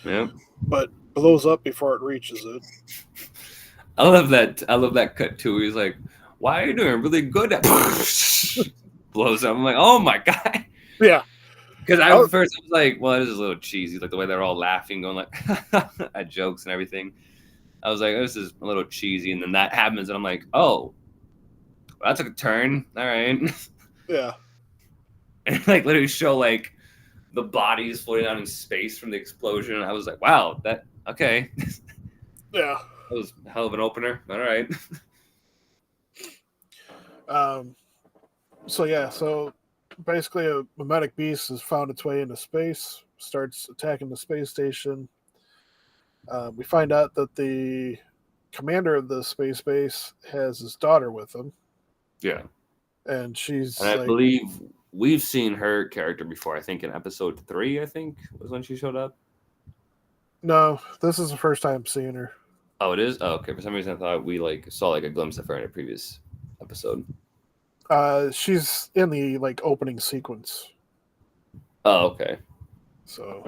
Yep. but blows up before it reaches it. I love that. I love that cut too. He's like, "Why are you doing really good at?" Blows up. I'm like, "Oh my god!" Yeah. Because at first I was like, "Well, this is a little cheesy." Like the way they're all laughing, going like at jokes and everything. I was like, "This is a little cheesy," and then that happens, and I'm like, "Oh, well, that took a turn." All right. Yeah. And like literally show like the bodies floating out in space from the explosion. I was like, "Wow, that okay." Yeah. That was a hell of an opener. All right. So basically a mimetic beast has found its way into space, starts attacking the space station. We find out that the commander of the space base has his daughter with him. Yeah. And she's And I believe we've seen her character before. I think in episode 3, I think was when she showed up. No, this is the first time seeing her. Oh, it is? Oh, okay. For some reason, I thought we like saw like a glimpse of her in a previous episode. She's in the like opening sequence. Oh, okay. So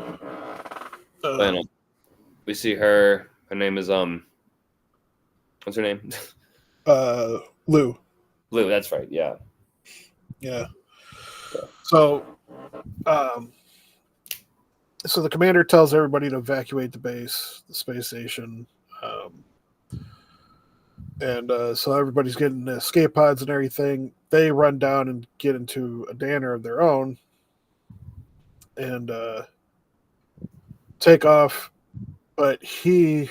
we see her. Her name is what's her name? Lou. Lou. That's right. Yeah. Yeah. So so the commander tells everybody to evacuate the base, the space station. And so everybody's getting the escape pods and everything. They run down and get into a Godannar of their own and take off. But he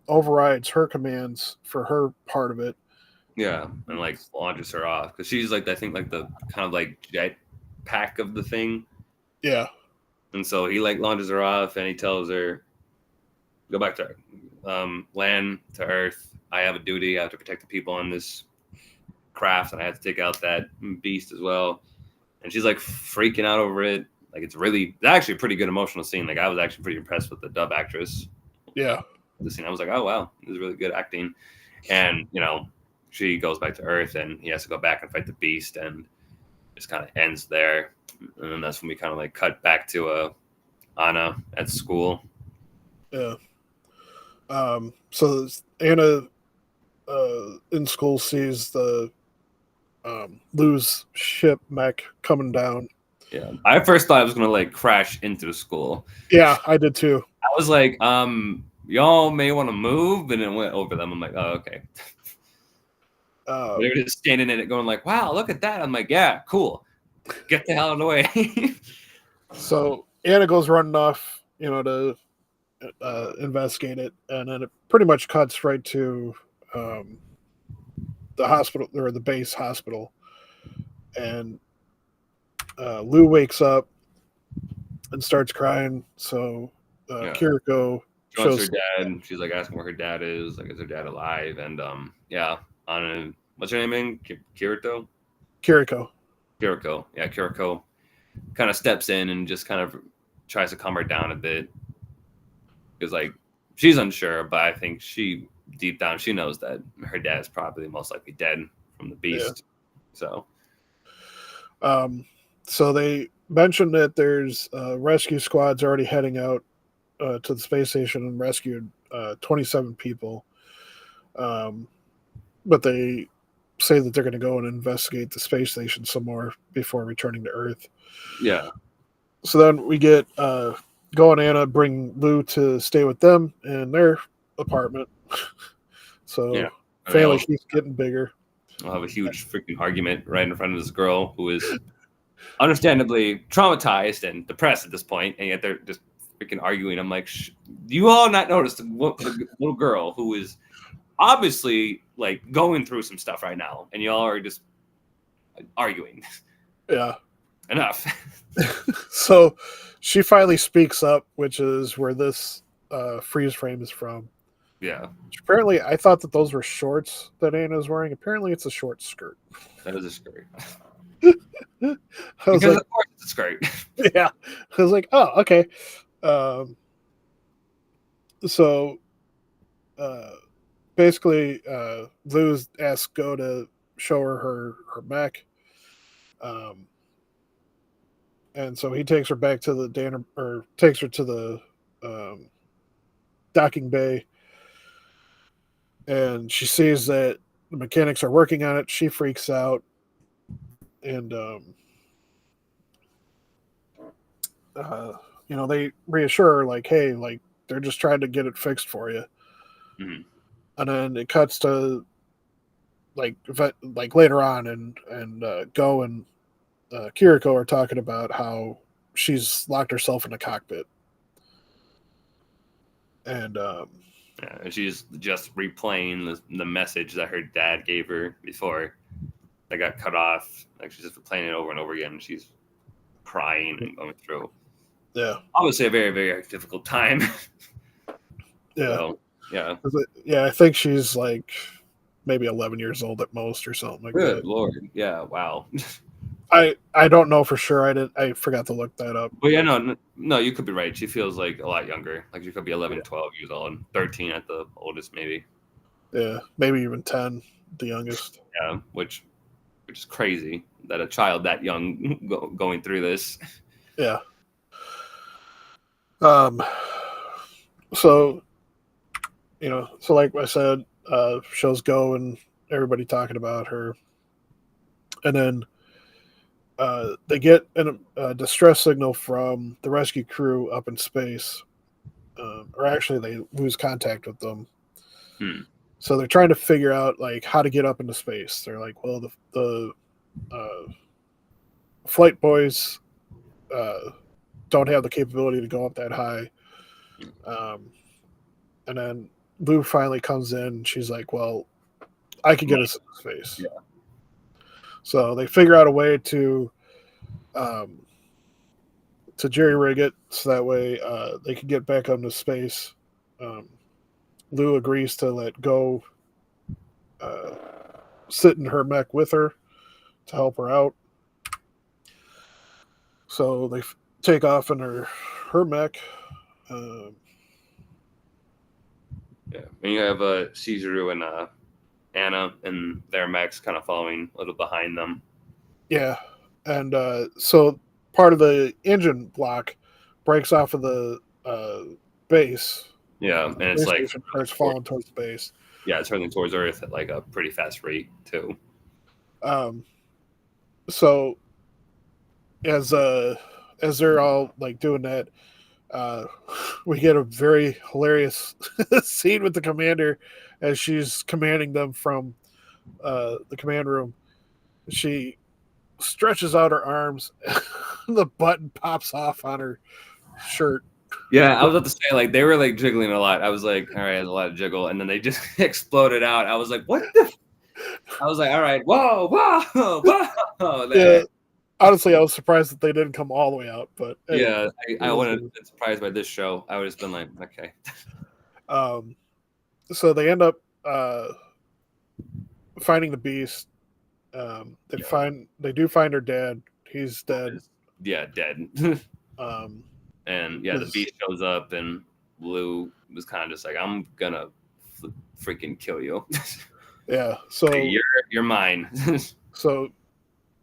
overrides her commands for her part of it. Yeah, and like launches her off because she's like I think like the kind of like jet pack of the thing. Yeah. And so he like launches her off and he tells her, "Go back to land to Earth. I have a duty. I have to protect the people on this craft, and I have to take out that beast as well." And she's like freaking out over it. Like it's actually a pretty good emotional scene. Like I was actually pretty impressed with the dub actress. Yeah. The scene, I was like, "Oh wow, this is really good acting." And you know, she goes back to Earth, and he has to go back and fight the beast, and just kind of ends there. And then that's when we kind of like cut back to Anna at school. Yeah. So Anna in school sees the Lou's ship mech coming down. Yeah, I first thought it was gonna like crash into the school. Yeah, I did too. I was like, y'all may want to move, and it went over them. I'm like, oh, okay. They were just standing in it, going like, "Wow, look at that!" I'm like, "Yeah, cool. Get the hell out of the way." So Anna goes running off, to investigate it, and then it pretty much cuts right to the hospital or the base hospital, and Lou wakes up and starts crying. So Kiriko shows her dad. She's like asking where her dad is. Like, is her dad alive? And Anna, what's her name again? Kiriko. Yeah, Kiriko kind of steps in and just kind of tries to calm her down a bit because like she's unsure, but I think deep down she knows that her dad is probably most likely dead from the beast. Yeah. So So they mentioned that there's rescue squads already heading out to the space station and rescued 27 people. Um, but they say that they're going to go and investigate the space station some more before returning to Earth. Yeah. So then we get Go and Anna bring Lou to stay with them in their apartment. Yeah. So And they family also keeps getting bigger. will have a huge freaking argument right in front of this girl who is understandably traumatized and depressed at this point, and yet they're just freaking arguing. I'm like, do you all not notice the little girl who is obviously like going through some stuff right now, and y'all are just arguing? Yeah. Enough. So she finally speaks up, which is where this freeze frame is from. Yeah, Apparently, I thought that those were shorts that Anna is wearing. Apparently, it's a short skirt. that is a skirt. I was Because like, of course it's a skirt. yeah. I was like, oh, okay. Um, so uh, basically, Luz asked Go to show her mech. Um, and so he takes her back to the Danner, or takes her to the um, docking bay, and she sees that the mechanics are working on it. She freaks out, and uh, they reassure her like, "Hey, like they're just trying to get it fixed for you." Mhm. And then it cuts to like later on, and Go and Kiriko are talking about how she's locked herself in the cockpit, and Yeah, and she's just replaying the message that her dad gave her before they got cut off. Like she's just replaying it over and over again. She's crying and going through yeah, obviously a very, very difficult time. yeah, So yeah. yeah. I think she's like maybe 11 years old at most, or something like Good that. lord. Yeah, wow. I don't know for sure. I forgot to look that up. But yeah, no, you could be right. She feels like a lot younger. Like she could be 11, Yeah, 12 years old, 13 at the oldest, maybe. yeah, maybe even 10, the youngest. Yeah, which is crazy that a child that young going through this. Yeah. Um. So so like I said, shows Go and everybody talking about her, and then they get a distress signal from the rescue crew up in space, or actually they lose contact with them. Hmm. So they're trying to figure out like how to get up into space. They're like, well, the flight boys uh, don't have the capability to go up that high. Um, and then Lou finally comes in. And she's like, well, I can get us into space. Yeah. So they figure out a way um, to jerry rig it so that way they can get back up into space. Um, Lou agrees to let Go uh, sit in her mech with her to help her out. So they take off in her mech. Um, Yeah. And you have Caesar and Anna and their mechs kind of following a little behind them. yeah, and so part of the engine block breaks off of the base. Yeah, and it's Space like station starts falling towards the base. yeah, it's turning towards Earth at like a pretty fast rate too. Um, so as uh as they're all like doing that, uh, we get a very hilarious scene with the commander as she's commanding them from the command room. She stretches out her arms, the button pops off on her shirt. Yeah, I was about to say like they were like jiggling a lot. I was like, all right, there's a lot of jiggle, and then they just exploded out. I was like, what the? I was like, all right, whoa, whoa, whoa. Yeah, honestly, I was surprised that they didn't come all the way out, but hey, Yeah, I wouldn't have been surprised by this show. I would have been like, okay. um, so they end up finding the beast. They do find her dad. He's dead. Yeah, dead. Um, And yeah, the his, beast shows up, and Blue was kind of just like, I'm gonna freaking kill you. yeah. So you're mine. so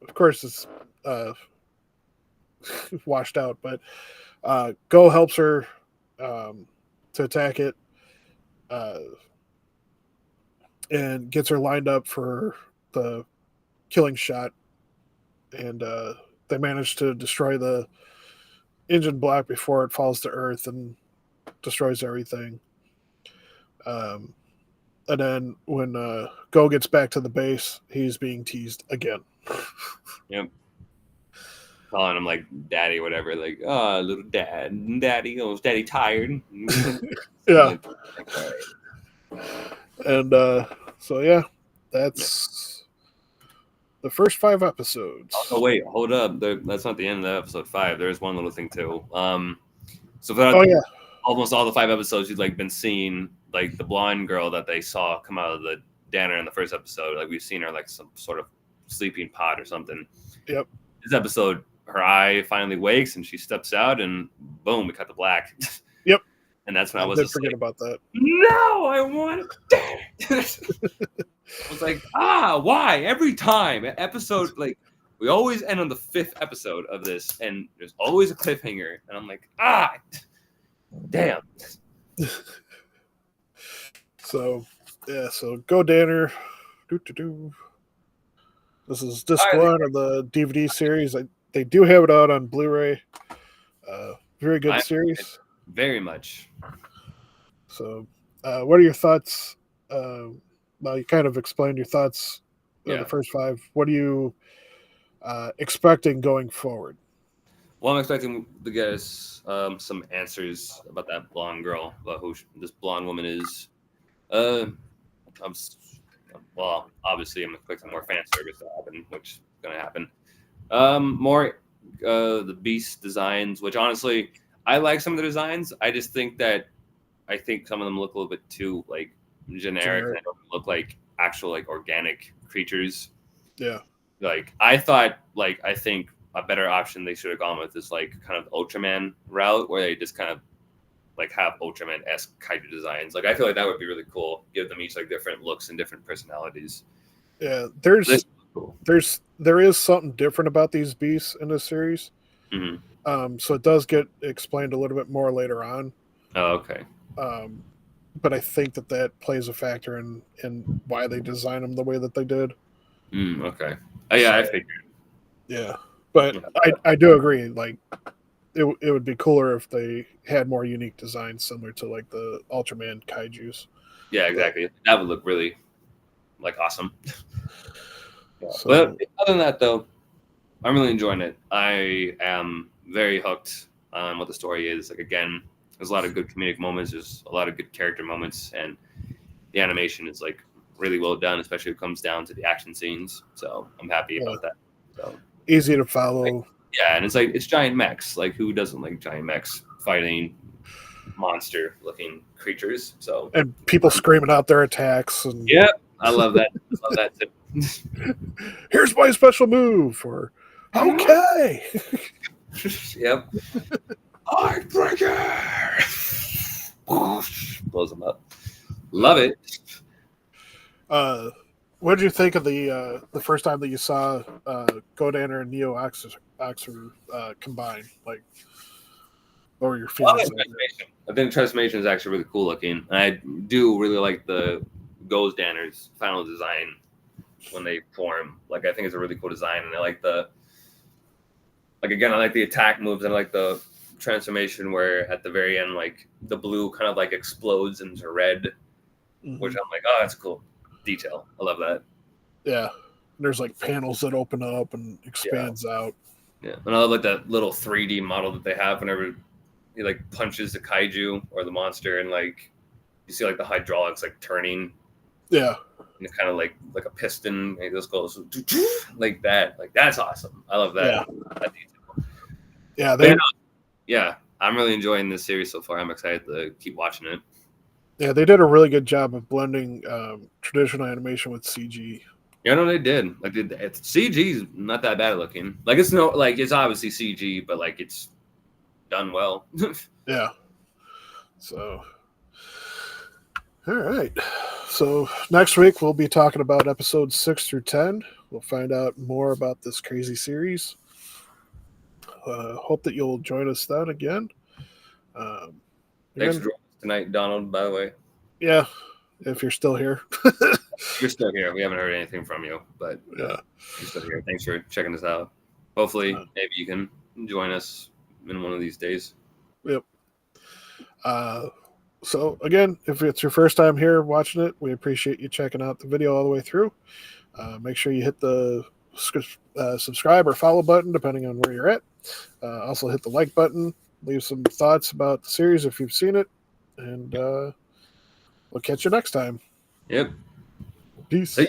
of course it's uh, washed out. But Go helps her to attack it uh, and gets her lined up for the killing shot. And they manage to destroy the engine block before it falls to Earth and destroys everything. Um, and then when Go gets back to the base, he's being teased again. Yep. Calling him like daddy, whatever. Like, oh, little daddy. Oh, is daddy tired? Yeah. Like, all right. And so, yeah, that's the first 5 episodes. Oh wait, hold up. That's not the end of episode 5. There's one little thing too. So for almost all the 5 episodes, you've like been seeing like the blonde girl that they saw come out of the Godannar in the first episode. Like we've seen her like some sort of sleeping pod or something. Yep. This episode, her eye finally wakes and she steps out, and boom, we cut the black. Yep. And that's when I was did forget about that. No, I want it. I was like, why? Every time episode, like we always end on the 5th episode of this, and there's always a cliffhanger, and I'm like, damn. So Godannar. This is disc 1 of the DVD series. They do have it out on Blu-ray. Very good series. Very much. So, what are your thoughts? Well, you kind of explained your thoughts in the first 5. What are you expecting going forward? Well, I'm expecting to get us some answers about that blonde girl, about who this blonde woman is. Obviously, I'm expecting more fan service to happen, which is going to happen. More the beast designs, which honestly, I like some of the designs. I just think some of them look a little bit too like generic. And they don't look like actual like organic creatures. Yeah. Like I think a better option they should have gone with is like kind of Ultraman route, where they just kind of like have Ultraman-esque kaiju designs. Like I feel like that would be really cool. Give them each like different looks and different personalities. Yeah, there is something different about these beasts in this series. Mm-hmm. So it does get explained a little bit more later on. Oh, okay. But I think that plays a factor in why they designed them the way that they did. Okay. Oh, yeah, I figured. Yeah, but I do agree. Like, it would be cooler if they had more unique designs similar to like the Ultraman kaijus. Yeah, exactly. That would look really like awesome. So, but other than that, though, I'm really enjoying it. I am very hooked on what the story is. Like again, there's a lot of good comedic moments. There's a lot of good character moments, and the animation is like really well done, especially when it comes down to the action scenes. So I'm happy about that. So easy to follow. Yeah, and it's giant mechs. Like who doesn't like giant mechs fighting monster-looking creatures? So and people screaming out their attacks. And yeah, I love that. I love that too. Here's my special move. Or okay. Yep. Heartbreaker. Blows them up. Love it. What did you think of the first time that you saw Godannar and Neo Oxer combined? Like, what were your feelings? I think transformation is actually really cool looking. I do really like the Godannar's final design when they form. Like, I think it's a really cool design, and I like I like the attack moves, and I like the transformation where at the very end, like the blue kind of like explodes into red, which I'm like, oh, that's cool detail. I love that. Yeah, there's like panels that open up and expands out. Yeah, and I love like that little 3D model that they have whenever he like punches the kaiju or the monster, and like you see like the hydraulics like turning. Yeah, and it's kind of like a piston. And it just goes like that. Like that's awesome. I love that. Yeah, that yeah, I'm really enjoying this series so far. I'm excited to keep watching it. Yeah, they did a really good job of blending traditional animation with CG. Yeah, no, they did. Like, CG's not that bad looking. Like, it's obviously CG, but like it's done well. Yeah. So, all right. So next week we'll be talking about episodes 6 through 10. We'll find out more about this crazy series. hope that you'll join us then again. Um, Thanks again, for joining us tonight, Donald, by the way. yeah, if you're still here. You're still here. We haven't heard anything from you, but Yeah. you're still here. Thanks for checking us out. Hopefully, Uh, maybe you can join us in one of these days. Yep. So again, if it's your first time here watching it, we appreciate you checking out the video all the way through. Make sure you hit the subscribe or follow button, depending on where you're at. Also, hit the like button. Leave some thoughts about the series if you've seen it. And we'll catch you next time. Yep. Peace. Hey.